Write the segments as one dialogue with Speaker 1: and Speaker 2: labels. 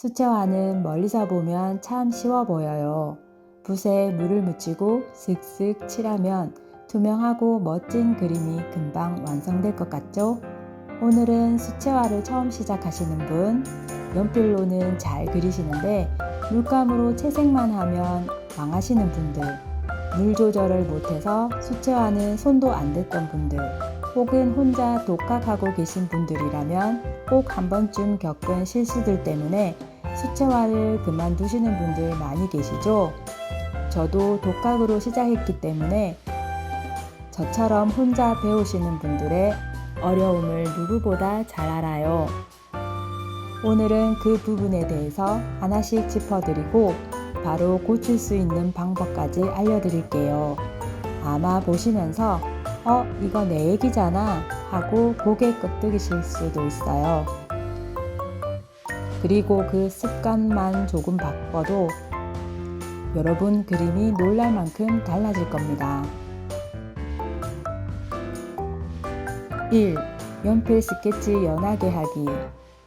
Speaker 1: 수채화는 멀리서 보면 참 쉬워 보여요. 붓에 물을 묻히고 슥슥 칠하면 투명하고 멋진 그림이 금방 완성될 것 같죠? 오늘은 수채화를 처음 시작하시는 분, 연필로는 잘 그리시는데 물감으로 채색만 하면 망하시는 분들, 물 조절을 못해서 수채화는 손도 안 댔던 분들, 혹은 혼자 독학하고 계신 분들이라면 꼭 한 번쯤 겪은 실수들 때문에 수채화를 그만두시는 분들 많이 계시죠? 저도 독학으로 시작했기 때문에 저처럼 혼자 배우시는 분들의 어려움을 누구보다 잘 알아요. 오늘은 그 부분에 대해서 하나씩 짚어드리고 바로 고칠 수 있는 방법까지 알려드릴게요. 아마 보시면서 이거 내 얘기잖아 하고 고개 끄덕이실 수도 있어요. 그리고 그 습관만 조금 바꿔도 여러분 그림이 놀랄 만큼 달라질 겁니다. 1. 연필 스케치 연하게 하기.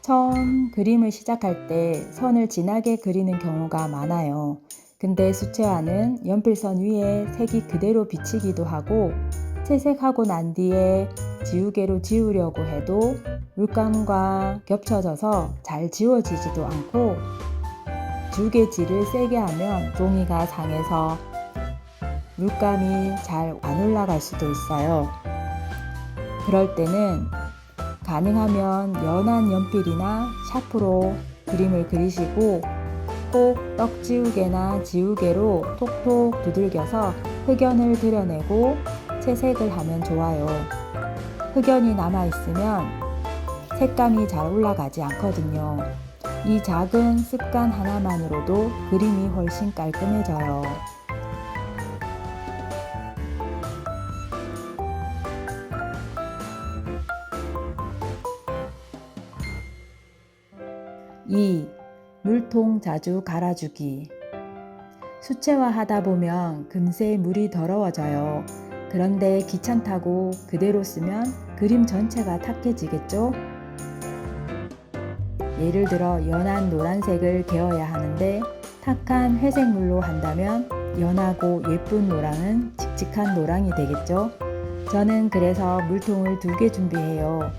Speaker 1: 처음 그림을 시작할 때 선을 진하게 그리는 경우가 많아요. 근데 수채화는 연필선 위에 색이 그대로 비치기도 하고 채색하고 난 뒤에 지우개로 지우려고 해도 물감과 겹쳐져서 잘 지워지지도 않고 지우개질을 세게 하면 종이가 상해서 물감이 잘 안 올라갈 수도 있어요. 그럴 때는 가능하면 연한 연필이나 샤프로 그림을 그리시고 꼭 떡지우개나 지우개로 톡톡 두들겨서 흑연을 드러내고 채색을 하면 좋아요. 흑연이 남아있으면 색감이 잘 올라가지 않거든요. 이 작은 습관 하나만으로도 그림이 훨씬 깔끔해져요. 2. 물통 자주 갈아주기. 수채화 하다 보면 금세 물이 더러워져요. 그런데 귀찮다고 그대로 쓰면 그림 전체가 탁해지겠죠? 예를 들어 연한 노란색을 개어야 하는데 탁한 회색물로 한다면 연하고 예쁜 노랑은 칙칙한 노랑이 되겠죠? 저는 그래서 물통을 2개 준비해요.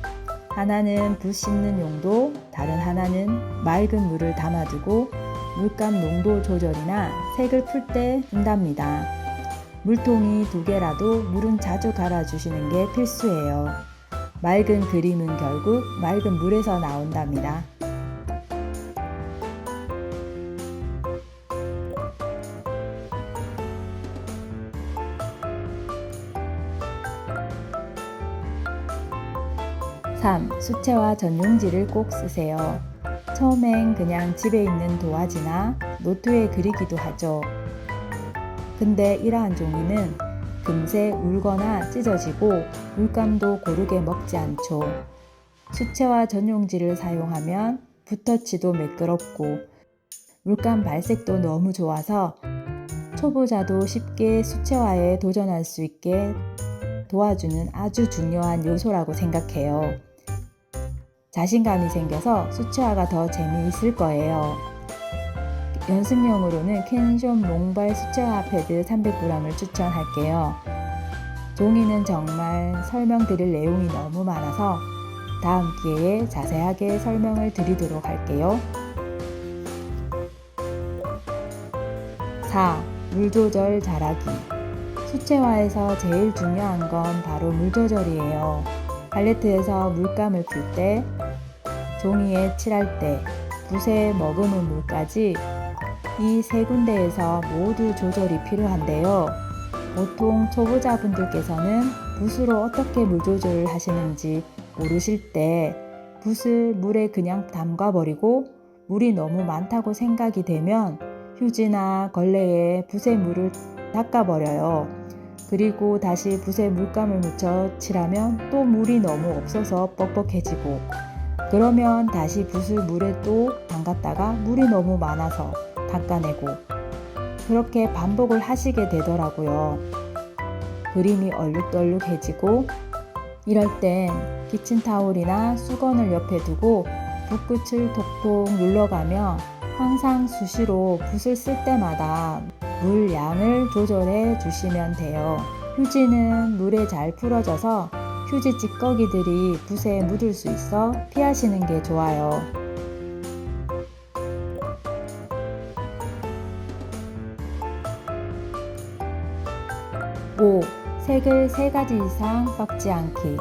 Speaker 1: 하나는 붓 씻는 용도, 다른 하나는 맑은 물을 담아두고 물감 농도 조절이나 색을 풀 때 쓴답니다. 물통이 2개라도 물은 자주 갈아주시는 게 필수예요. 맑은 그림은 결국 맑은 물에서 나온답니다. 3. 수채화 전용지를 꼭 쓰세요. 처음엔 그냥 집에 있는 도화지나 노트에 그리기도 하죠. 근데 이러한 종이는 금세 울거나 찢어지고 물감도 고르게 먹지 않죠. 수채화 전용지를 사용하면 붓터치도 매끄럽고 물감 발색도 너무 좋아서 초보자도 쉽게 수채화에 도전할 수 있게 도와주는 아주 중요한 요소라고 생각해요. 자신감이 생겨서 수채화가 더 재미있을 거예요. 연습용으로는 캔션 롱발 수채화 패드 300g을 추천할게요. 종이는 정말 설명드릴 내용이 너무 많아서 다음 기회에 자세하게 설명을 드리도록 할게요. 4. 물 조절 잘하기. 수채화에서 제일 중요한 건 바로 물 조절이에요. 팔레트에서 물감을 풀 때, 종이에 칠할 때, 붓에 머금은 물까지 이 3군데에서 모두 조절이 필요한데요. 보통 초보자분들께서는 붓으로 어떻게 물 조절을 하시는지 모르실 때 붓을 물에 그냥 담가버리고 물이 너무 많다고 생각이 되면 휴지나 걸레에 붓에 물을 닦아버려요. 그리고 다시 붓에 물감을 묻혀 칠하면 또 물이 너무 없어서 뻑뻑해지고 그러면 다시 붓을 물에 또 담갔다가 물이 너무 많아서 닦아내고 그렇게 반복을 하시게 되더라고요. 그림이 얼룩덜룩해지고 이럴 땐 키친타올이나 수건을 옆에 두고 붓끝을 톡톡 눌러가며 항상 수시로 붓을 쓸 때마다 물 양을 조절해 주시면 돼요. 휴지는 물에 잘 풀어져서 휴지 찌꺼기들이 붓에 묻을 수 있어 피하시는 게 좋아요. 5. 색을 3가지 이상 섞지 않기.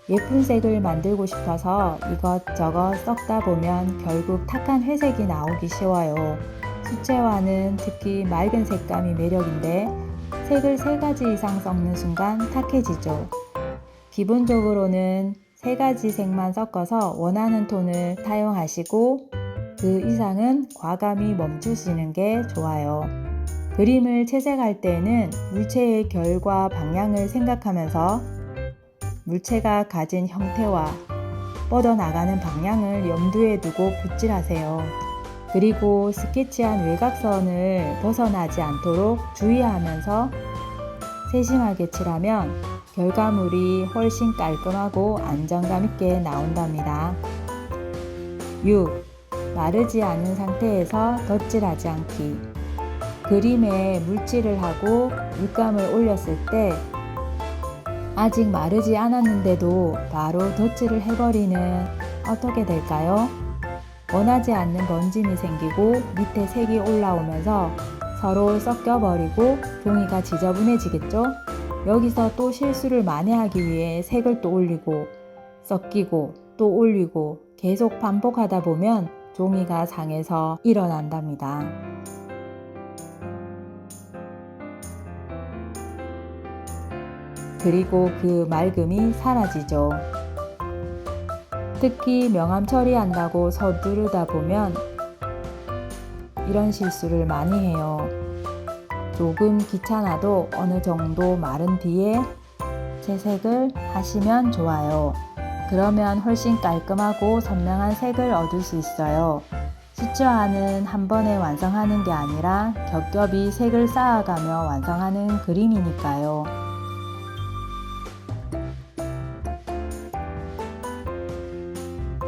Speaker 1: 예쁜 색을 만들고 싶어서 이것저것 섞다 보면 결국 탁한 회색이 나오기 쉬워요. 수채화는 특히 맑은 색감이 매력인데 색을 3가지 이상 섞는 순간 탁해지죠. 기본적으로는 3가지 색만 섞어서 원하는 톤을 사용하시고 그 이상은 과감히 멈추시는 게 좋아요. 그림을 채색할 때에는 물체의 결과 방향을 생각하면서 물체가 가진 형태와 뻗어나가는 방향을 염두에 두고 붓질하세요. 그리고 스케치한 외곽선을 벗어나지 않도록 주의하면서 세심하게 칠하면 결과물이 훨씬 깔끔하고 안정감 있게 나온답니다. 6. 마르지 않은 상태에서 덧칠하지 않기. 그림에 물칠을 하고 물감을 올렸을 때 아직 마르지 않았는데도 바로 덧칠을 해버리는 어떻게 될까요? 원하지 않는 번짐이 생기고 밑에 색이 올라오면서 서로 섞여버리고 종이가 지저분해지겠죠? 여기서 또 실수를 만회하기 위해 색을 또 올리고 섞이고 또 올리고 계속 반복하다 보면 종이가 상해서 일어난답니다. 그리고 그 맑음이 사라지죠. 특히 명암 처리한다고 서두르다 보면 이런 실수를 많이 해요. 조금 귀찮아도 어느 정도 마른 뒤에 채색을 하시면 좋아요. 그러면 훨씬 깔끔하고 선명한 색을 얻을 수 있어요. 수채화는 한 번에 완성하는 게 아니라 겹겹이 색을 쌓아가며 완성하는 그림이니까요.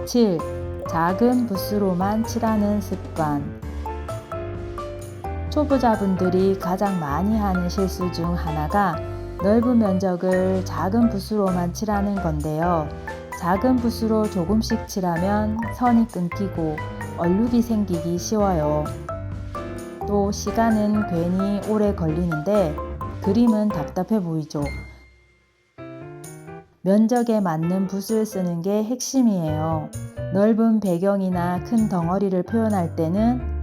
Speaker 1: 7. 작은 붓으로만 칠하는 습관. 초보자분들이 가장 많이 하는 실수 중 하나가 넓은 면적을 작은 붓으로만 칠하는 건데요. 작은 붓으로 조금씩 칠하면 선이 끊기고 얼룩이 생기기 쉬워요. 또 시간은 괜히 오래 걸리는데 그림은 답답해 보이죠. 면적에 맞는 붓을 쓰는 게 핵심이에요. 넓은 배경이나 큰 덩어리를 표현할 때는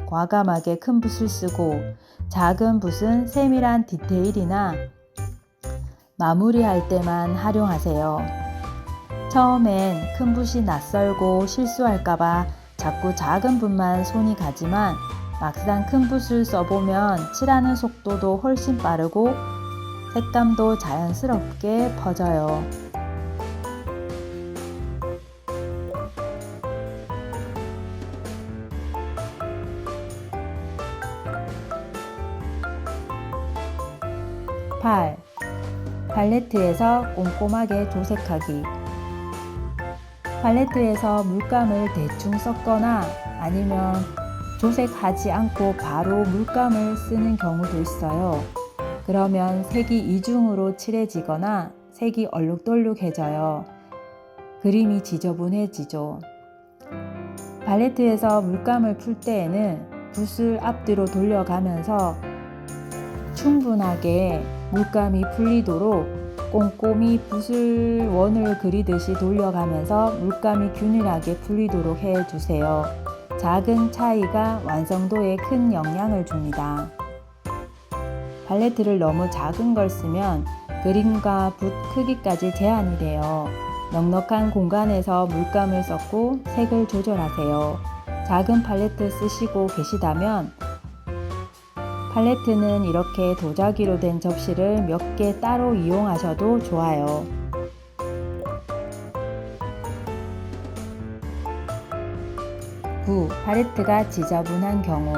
Speaker 1: 과감하게 큰 붓을 쓰고 작은 붓은 세밀한 디테일이나 마무리할 때만 활용하세요. 처음엔 큰 붓이 낯설고 실수할까봐 자꾸 작은 붓만 손이 가지만 막상 큰 붓을 써보면 칠하는 속도도 훨씬 빠르고 색감도 자연스럽게 퍼져요. 팔레트에서 꼼꼼하게 조색하기. 팔레트에서 물감을 대충 섞거나 아니면 조색하지 않고 바로 물감을 쓰는 경우도 있어요. 그러면 색이 이중으로 칠해지거나 색이 얼룩덜룩해져요. 그림이 지저분해지죠. 팔레트에서 물감을 풀 때에는 붓을 앞뒤로 돌려가면서 충분하게 물감이 풀리도록 꼼꼼히 붓을 원을 그리듯이 돌려가면서 물감이 균일하게 풀리도록 해주세요. 작은 차이가 완성도에 큰 영향을 줍니다. 팔레트를 너무 작은 걸 쓰면 그림과 붓 크기까지 제한이 돼요. 넉넉한 공간에서 물감을 섞고 색을 조절하세요. 작은 팔레트 쓰시고 계시다면 팔레트는 이렇게 도자기로 된 접시를 몇 개 따로 이용하셔도 좋아요. 9. 팔레트가 지저분한 경우.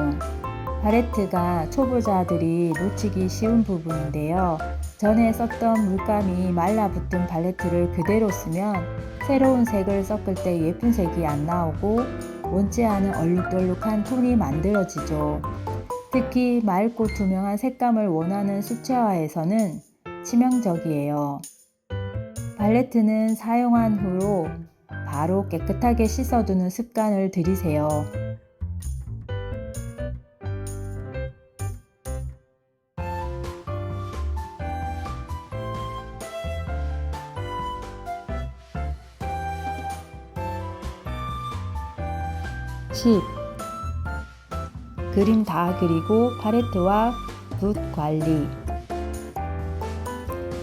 Speaker 1: 팔레트가 초보자들이 놓치기 쉬운 부분인데요. 전에 썼던 물감이 말라붙은 팔레트를 그대로 쓰면 새로운 색을 섞을 때 예쁜 색이 안 나오고 원치 않은 얼룩덜룩한 톤이 만들어지죠. 특히 맑고 투명한 색감을 원하는 수채화에서는 치명적이에요. 팔레트는 사용한 후로 바로 깨끗하게 씻어두는 습관을 들이세요. 10. 그림 다 그리고 팔레트와 붓 관리.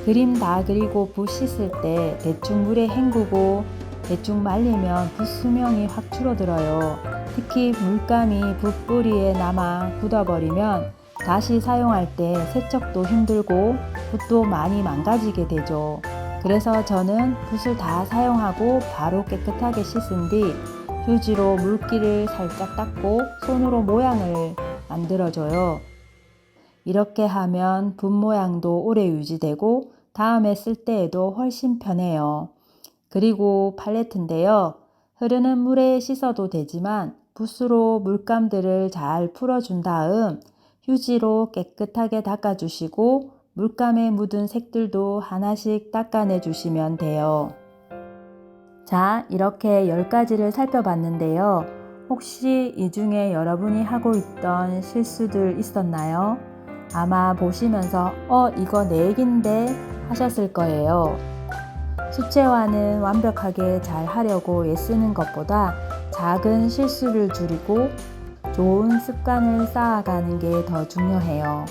Speaker 1: 그림 다 그리고 붓 씻을 때 대충 물에 헹구고 대충 말리면 붓 수명이 확 줄어들어요. 특히 물감이 붓 뿌리에 남아 굳어버리면 다시 사용할 때 세척도 힘들고 붓도 많이 망가지게 되죠. 그래서 저는 붓을 다 사용하고 바로 깨끗하게 씻은 뒤 휴지로 물기를 살짝 닦고 손으로 모양을 만들어줘요. 이렇게 하면 붓 모양도 오래 유지되고 다음에 쓸 때에도 훨씬 편해요. 그리고 팔레트인데요. 흐르는 물에 씻어도 되지만 붓으로 물감들을 잘 풀어준 다음 휴지로 깨끗하게 닦아주시고 물감에 묻은 색들도 하나씩 닦아내 주시면 돼요. 자, 이렇게 10가지를 살펴봤는데요. 혹시 이 중에 여러분이 하고 있던 실수들 있었나요? 아마 보시면서 이거 내 얘긴데 하셨을 거예요. 수채화는 완벽하게 잘 하려고 애쓰는 것보다 작은 실수를 줄이고 좋은 습관을 쌓아가는 게 더 중요해요.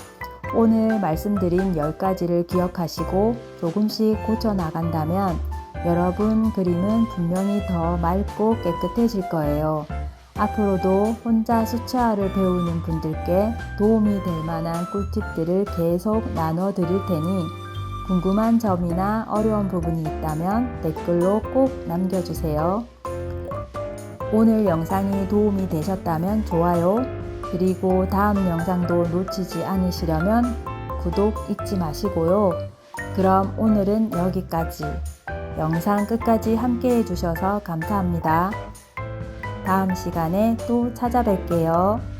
Speaker 1: 오늘 말씀드린 10가지를 기억하시고 조금씩 고쳐 나간다면 여러분 그림은 분명히 더 맑고 깨끗해질 거예요. 앞으로도 혼자 수채화를 배우는 분들께 도움이 될 만한 꿀팁들을 계속 나눠 드릴 테니 궁금한 점이나 어려운 부분이 있다면 댓글로 꼭 남겨주세요. 오늘 영상이 도움이 되셨다면 좋아요, 그리고 다음 영상도 놓치지 않으시려면 구독 잊지 마시고요. 그럼 오늘은 여기까지. 영상 끝까지 함께 해주셔서 감사합니다. 다음 시간에 또 찾아뵐게요.